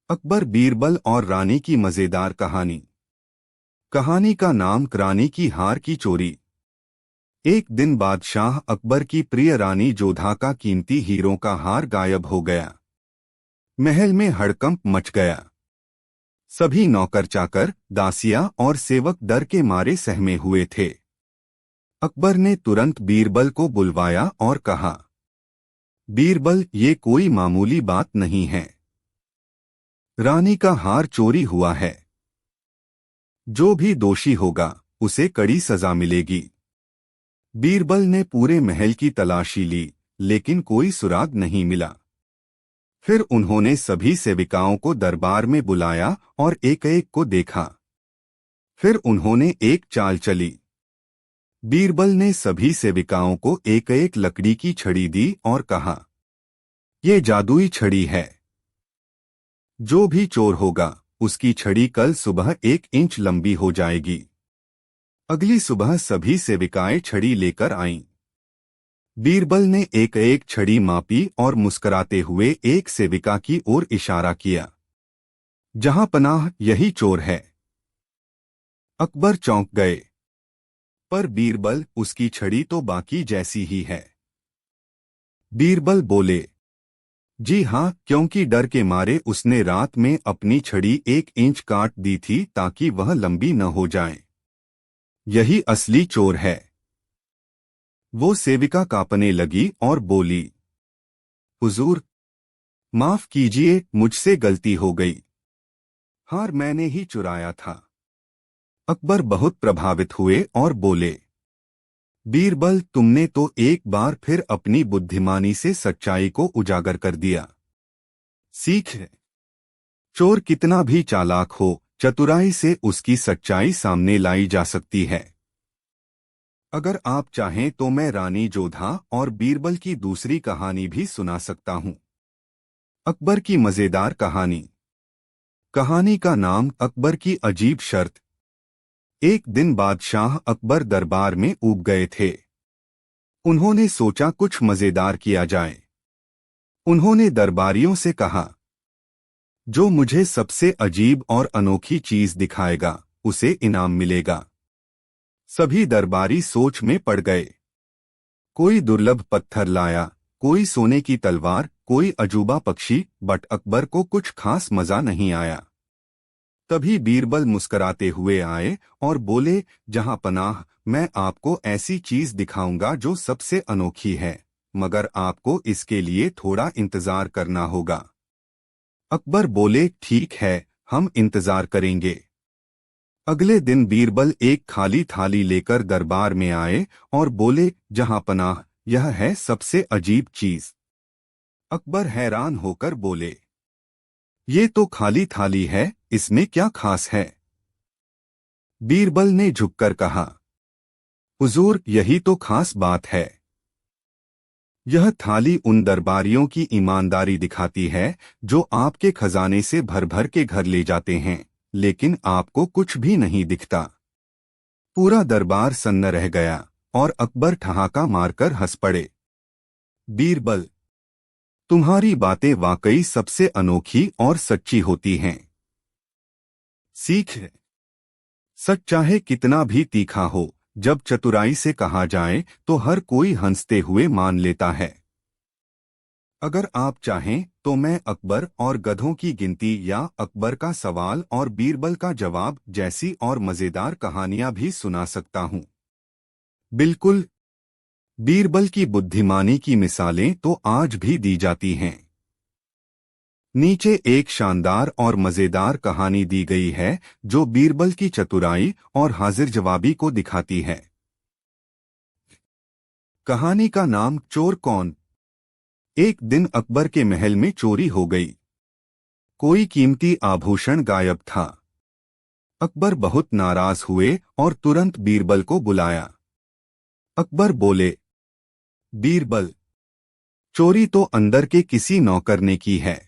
अकबर, बीरबल और रानी की मजेदार कहानी। कहानी का नाम रानी की हार की चोरी। एक दिन बादशाह अकबर की प्रिय रानी जोधा का कीमती हीरों का हार गायब हो गया। महल में हड़कंप मच गया। सभी नौकर चाकर, दासियां और सेवक डर के मारे सहमे हुए थे। अकबर ने तुरंत बीरबल को बुलवाया और कहा, बीरबल, ये कोई मामूली बात नहीं है। रानी का हार चोरी हुआ है। जो भी दोषी होगा उसे कड़ी सजा मिलेगी। बीरबल ने पूरे महल की तलाशी ली, लेकिन कोई सुराग नहीं मिला। फिर उन्होंने सभी सेविकाओं को दरबार में बुलाया और एक एक को देखा। फिर उन्होंने एक चाल चली। बीरबल ने सभी सेविकाओं को एक एक लकड़ी की छड़ी दी और कहा, ये जादुई छड़ी है। जो भी चोर होगा उसकी छड़ी कल सुबह 1 इंच लंबी हो जाएगी। अगली सुबह सभी सेविकाएं छड़ी लेकर आईं। बीरबल ने एक एक छड़ी मापी और मुस्कुराते हुए एक सेविका की ओर इशारा किया, जहां पनाह, यही चोर है। अकबर चौंक गए। पर बीरबल, उसकी छड़ी तो बाकी जैसी ही है। बीरबल बोले, जी हाँ, क्योंकि डर के मारे उसने रात में अपनी छड़ी 1 इंच काट दी थी ताकि वह लंबी न हो जाए। यही असली चोर है। वो सेविका कांपने लगी और बोली, हुजूर, माफ कीजिए, मुझसे गलती हो गई। हार मैंने ही चुराया था। अकबर बहुत प्रभावित हुए और बोले, बीरबल, तुमने तो एक बार फिर अपनी बुद्धिमानी से सच्चाई को उजागर कर दिया। सीख है, चोर कितना भी चालाक हो, चतुराई से उसकी सच्चाई सामने लाई जा सकती है। अगर आप चाहें तो मैं रानी जोधा और बीरबल की दूसरी कहानी भी सुना सकता हूं। अकबर की मजेदार कहानी। कहानी का नाम, अकबर की अजीब शर्त। एक दिन बादशाह अकबर दरबार में ऊब गए थे। उन्होंने सोचा कुछ मजेदार किया जाए। उन्होंने दरबारियों से कहा, जो मुझे सबसे अजीब और अनोखी चीज दिखाएगा उसे इनाम मिलेगा। सभी दरबारी सोच में पड़ गए। कोई दुर्लभ पत्थर लाया, कोई सोने की तलवार, कोई अजूबा पक्षी, बट अकबर को कुछ खास मजा नहीं आया। तभी बीरबल मुस्कुराते हुए आए और बोले, जहां पनाह, मैं आपको ऐसी चीज दिखाऊंगा जो सबसे अनोखी है, मगर आपको इसके लिए थोड़ा इंतजार करना होगा। अकबर बोले, ठीक है, हम इंतजार करेंगे। अगले दिन बीरबल एक खाली थाली लेकर दरबार में आए और बोले, जहां पनाह, यह है सबसे अजीब चीज। अकबर हैरान होकर बोले, ये तो खाली थाली है, इसमें क्या खास है? बीरबल ने झुककर कहा, हुजूर, यही तो खास बात है। यह थाली उन दरबारियों की ईमानदारी दिखाती है जो आपके खजाने से भर भर के घर ले जाते हैं, लेकिन आपको कुछ भी नहीं दिखता। पूरा दरबार सन्न रह गया और अकबर ठहाका मारकर हंस पड़े। बीरबल, तुम्हारी बातें वाकई सबसे अनोखी और सच्ची होती हैं। सीख है, सच चाहे कितना भी तीखा हो, जब चतुराई से कहा जाए तो हर कोई हंसते हुए मान लेता है। अगर आप चाहें तो मैं अकबर और गधों की गिनती या अकबर का सवाल और बीरबल का जवाब जैसी और मजेदार कहानियां भी सुना सकता हूं। बिल्कुल, बीरबल की बुद्धिमानी की मिसालें तो आज भी दी जाती हैं। नीचे एक शानदार और मजेदार कहानी दी गई है जो बीरबल की चतुराई और हाजिर जवाबी को दिखाती है। कहानी का नाम, चोर कौन। एक दिन अकबर के महल में चोरी हो गई। कोई कीमती आभूषण गायब था। अकबर बहुत नाराज हुए और तुरंत बीरबल को बुलाया। अकबर बोले, बीरबल, चोरी तो अंदर के किसी नौकर ने की है,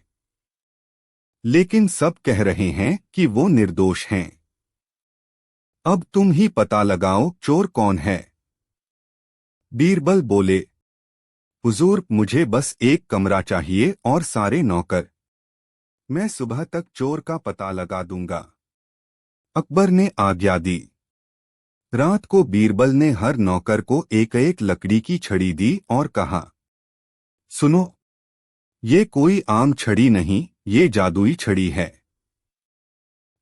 लेकिन सब कह रहे हैं कि वो निर्दोष हैं। अब तुम ही पता लगाओ चोर कौन है। बीरबल बोले, हुजूर, मुझे बस एक कमरा चाहिए और सारे नौकर। मैं सुबह तक चोर का पता लगा दूंगा। अकबर ने आज्ञा दी। रात को बीरबल ने हर नौकर को एक एक लकड़ी की छड़ी दी और कहा, सुनो, ये कोई आम छड़ी नहीं, ये जादुई छड़ी है।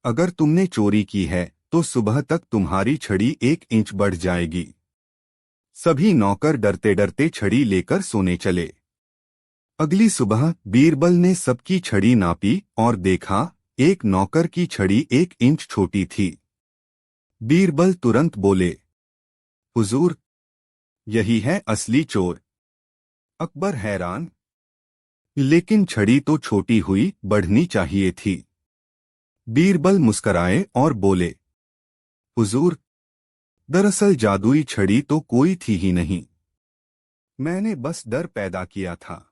अगर तुमने चोरी की है तो सुबह तक तुम्हारी छड़ी 1 इंच बढ़ जाएगी। सभी नौकर डरते डरते छड़ी लेकर सोने चले। अगली सुबह बीरबल ने सबकी छड़ी नापी और देखा, एक नौकर की छड़ी 1 इंच छोटी थी। बीरबल तुरंत बोले, हुजूर, यही है असली चोर। अकबर हैरान, लेकिन छड़ी तो छोटी हुई, बढ़नी चाहिए थी। बीरबल मुस्कराए और बोले, हुजूर, दरअसल जादुई छड़ी तो कोई थी ही नहीं, मैंने बस डर पैदा किया था।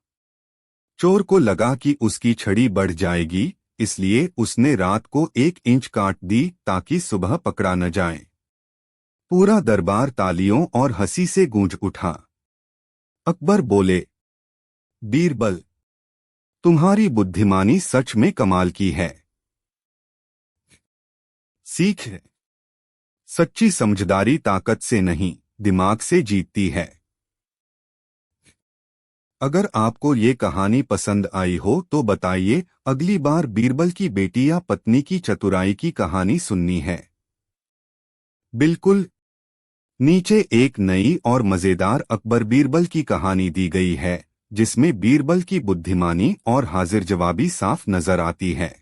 चोर को लगा कि उसकी छड़ी बढ़ जाएगी, इसलिए उसने रात को 1 इंच काट दी ताकि सुबह पकड़ा न जाए। पूरा दरबार तालियों और हंसी से गूंज उठा। अकबर बोले, बीरबल, तुम्हारी बुद्धिमानी सच में कमाल की है। सीख है, सच्ची समझदारी ताकत से नहीं, दिमाग से जीतती है। अगर आपको ये कहानी पसंद आई हो तो बताइए, अगली बार बीरबल की बेटी या पत्नी की चतुराई की कहानी सुननी है। बिल्कुल। नीचे एक नई और मजेदार अकबर बीरबल की कहानी दी गई है, जिसमें बीरबल की बुद्धिमानी और हाजिर जवाबी साफ नजर आती है।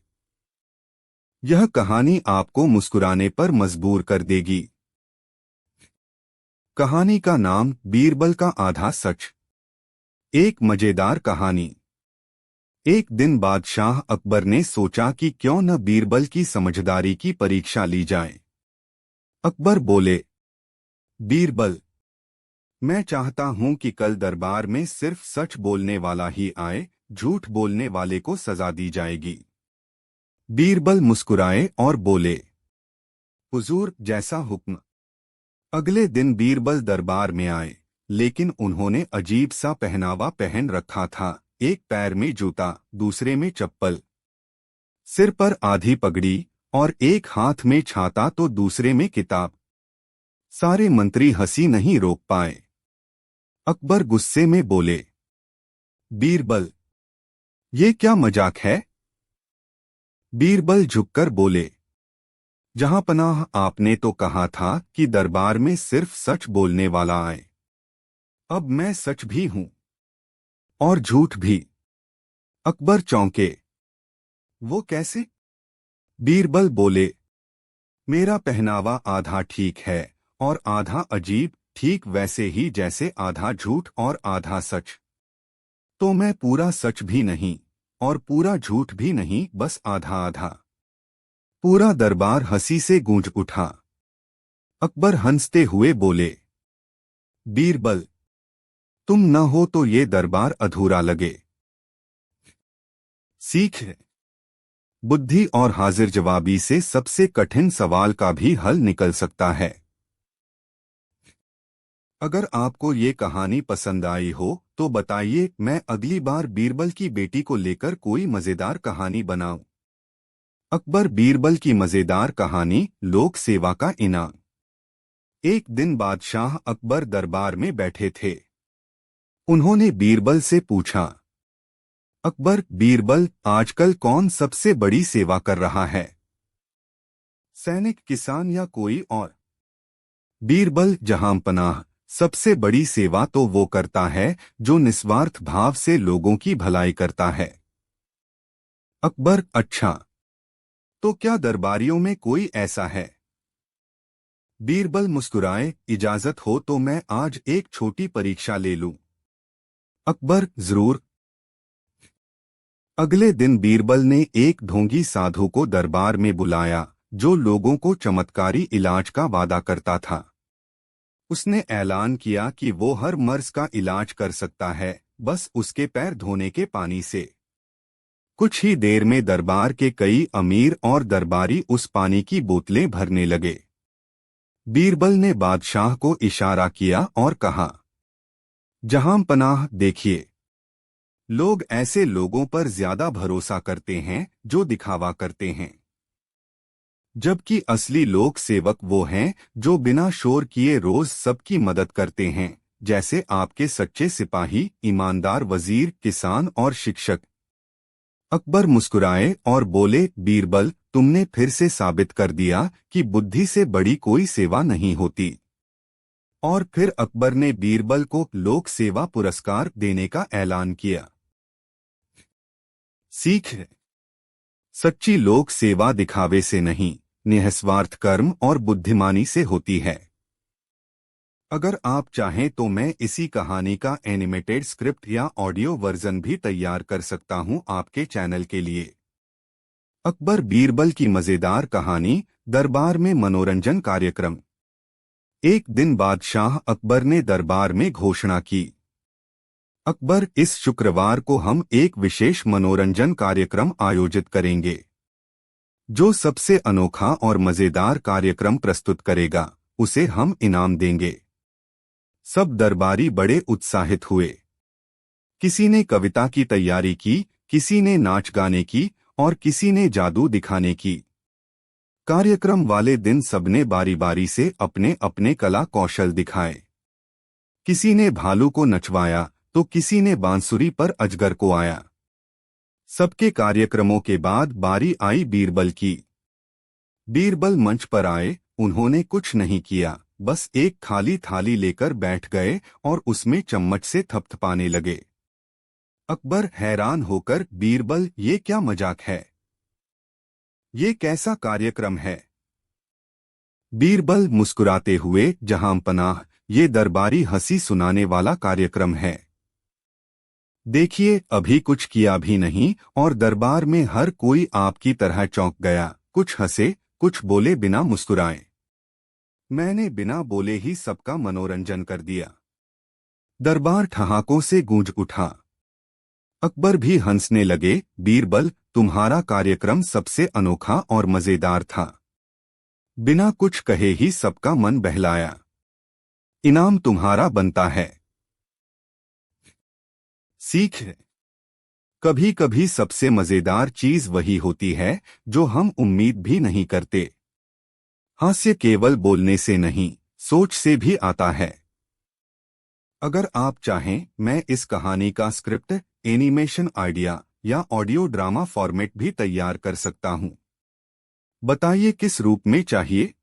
यह कहानी आपको मुस्कुराने पर मजबूर कर देगी। कहानी का नाम बीरबल का आधा सच। एक मजेदार कहानी। एक दिन बादशाह अकबर ने सोचा कि क्यों न बीरबल की समझदारी की परीक्षा ली जाए। अकबर बोले, बीरबल, मैं चाहता हूं कि कल दरबार में सिर्फ सच बोलने वाला ही आए, झूठ बोलने वाले को सजा दी जाएगी। बीरबल मुस्कुराए और बोले, हुजूर, जैसा हुक्म। अगले दिन बीरबल दरबार में आए, लेकिन उन्होंने अजीब सा पहनावा पहन रखा था, एक पैर में जूता, दूसरे में चप्पल, सिर पर आधी पगड़ी और एक हाथ में छाता तो दूसरे में किताब। सारे मंत्री हंसी नहीं रोक पाए। अकबर गुस्से में बोले, बीरबल, ये क्या मजाक है? बीरबल झुककर बोले, जहां पनाह, आपने तो कहा था कि दरबार में सिर्फ सच बोलने वाला आए। अब मैं सच भी हूं और झूठ भी। अकबर चौंके। वो कैसे? बीरबल बोले, मेरा पहनावा आधा ठीक है और आधा अजीब, ठीक वैसे ही जैसे आधा झूठ और आधा सच। तो मैं पूरा सच भी नहीं और पूरा झूठ भी नहीं, बस आधा आधा। पूरा दरबार हंसी से गूंज उठा। अकबर हंसते हुए बोले, बीरबल, तुम न हो तो ये दरबार अधूरा लगे। सीख है, बुद्धि और हाजिर जवाबी से सबसे कठिन सवाल का भी हल निकल सकता है। अगर आपको ये कहानी पसंद आई हो तो बताइए, मैं अगली बार बीरबल की बेटी को लेकर कोई मजेदार कहानी बनाऊं। अकबर बीरबल की मजेदार कहानी, लोक सेवा का इनाम। एक दिन बादशाह अकबर दरबार में बैठे थे। उन्होंने बीरबल से पूछा, अकबर, बीरबल, आजकल कौन सबसे बड़ी सेवा कर रहा है? सैनिक, किसान या कोई और? बीरबल, जहांपनाह, सबसे बड़ी सेवा तो वो करता है जो निस्वार्थ भाव से लोगों की भलाई करता है। अकबर, अच्छा, तो क्या दरबारियों में कोई ऐसा है? बीरबल मुस्कुराए, इजाजत हो तो मैं आज एक छोटी परीक्षा ले लूं। अकबर, जरूर। अगले दिन बीरबल ने एक ढोंगी साधु को दरबार में बुलाया, जो लोगों को चमत्कारी इलाज का वादा करता था। उसने ऐलान किया कि वो हर मर्ज का इलाज कर सकता है, बस उसके पैर धोने के पानी से। कुछ ही देर में दरबार के कई अमीर और दरबारी उस पानी की बोतलें भरने लगे। बीरबल ने बादशाह को इशारा किया और कहा, जहां पनाह, देखिए, लोग ऐसे लोगों पर ज्यादा भरोसा करते हैं जो दिखावा करते हैं, जबकि असली लोक सेवक वो हैं जो बिना शोर किए रोज सबकी मदद करते हैं, जैसे आपके सच्चे सिपाही, ईमानदार वजीर, किसान और शिक्षक। अकबर मुस्कुराए और बोले, बीरबल, तुमने फिर से साबित कर दिया कि बुद्धि से बड़ी कोई सेवा नहीं होती। और फिर अकबर ने बीरबल को लोक सेवा पुरस्कार देने का ऐलान किया। सीख है, सच्ची लोक सेवा दिखावे से नहीं, निस्वार्थ कर्म और बुद्धिमानी से होती है। अगर आप चाहें तो मैं इसी कहानी का एनिमेटेड स्क्रिप्ट या ऑडियो वर्जन भी तैयार कर सकता हूं आपके चैनल के लिए। अकबर बीरबल की मजेदार कहानी, दरबार में मनोरंजन कार्यक्रम। एक दिन बादशाह अकबर ने दरबार में घोषणा की, अकबर, इस शुक्रवार को हम एक विशेष मनोरंजन कार्यक्रम आयोजित करेंगे। जो सबसे अनोखा और मजेदार कार्यक्रम प्रस्तुत करेगा, उसे हम इनाम देंगे। सब दरबारी बड़े उत्साहित हुए। किसी ने कविता की तैयारी की, किसी ने नाच गाने की और किसी ने जादू दिखाने की। कार्यक्रम वाले दिन सबने बारी बारी से अपने अपने कला कौशल दिखाए। किसी ने भालू को नचवाया तो किसी ने बांसुरी पर अजगर को आया। सबके कार्यक्रमों के बाद बारी आई बीरबल की। बीरबल मंच पर आए। उन्होंने कुछ नहीं किया, बस एक खाली थाली लेकर बैठ गए और उसमें चम्मच से थपथपाने लगे। अकबर हैरान होकर, बीरबल, ये क्या मजाक है? ये कैसा कार्यक्रम है? बीरबल मुस्कुराते हुए, जहांपनाह, ये दरबारी हंसी सुनाने वाला कार्यक्रम है। देखिए, अभी कुछ किया भी नहीं और दरबार में हर कोई आपकी तरह चौंक गया। कुछ हंसे, कुछ बोले बिना मुस्कुराए। मैंने बिना बोले ही सबका मनोरंजन कर दिया। दरबार ठहाकों से गूंज उठा। अकबर भी हंसने लगे। बीरबल, तुम्हारा कार्यक्रम सबसे अनोखा और मजेदार था। बिना कुछ कहे ही सबका मन बहलाया। इनाम तुम्हारा बनता है। सीख है, कभी कभी सबसे मजेदार चीज वही होती है जो हम उम्मीद भी नहीं करते। हास्य केवल बोलने से नहीं, सोच से भी आता है। अगर आप चाहें, मैं इस कहानी का स्क्रिप्ट, एनिमेशन आइडिया या ऑडियो ड्रामा फॉर्मेट भी तैयार कर सकता हूं। बताइए किस रूप में चाहिए।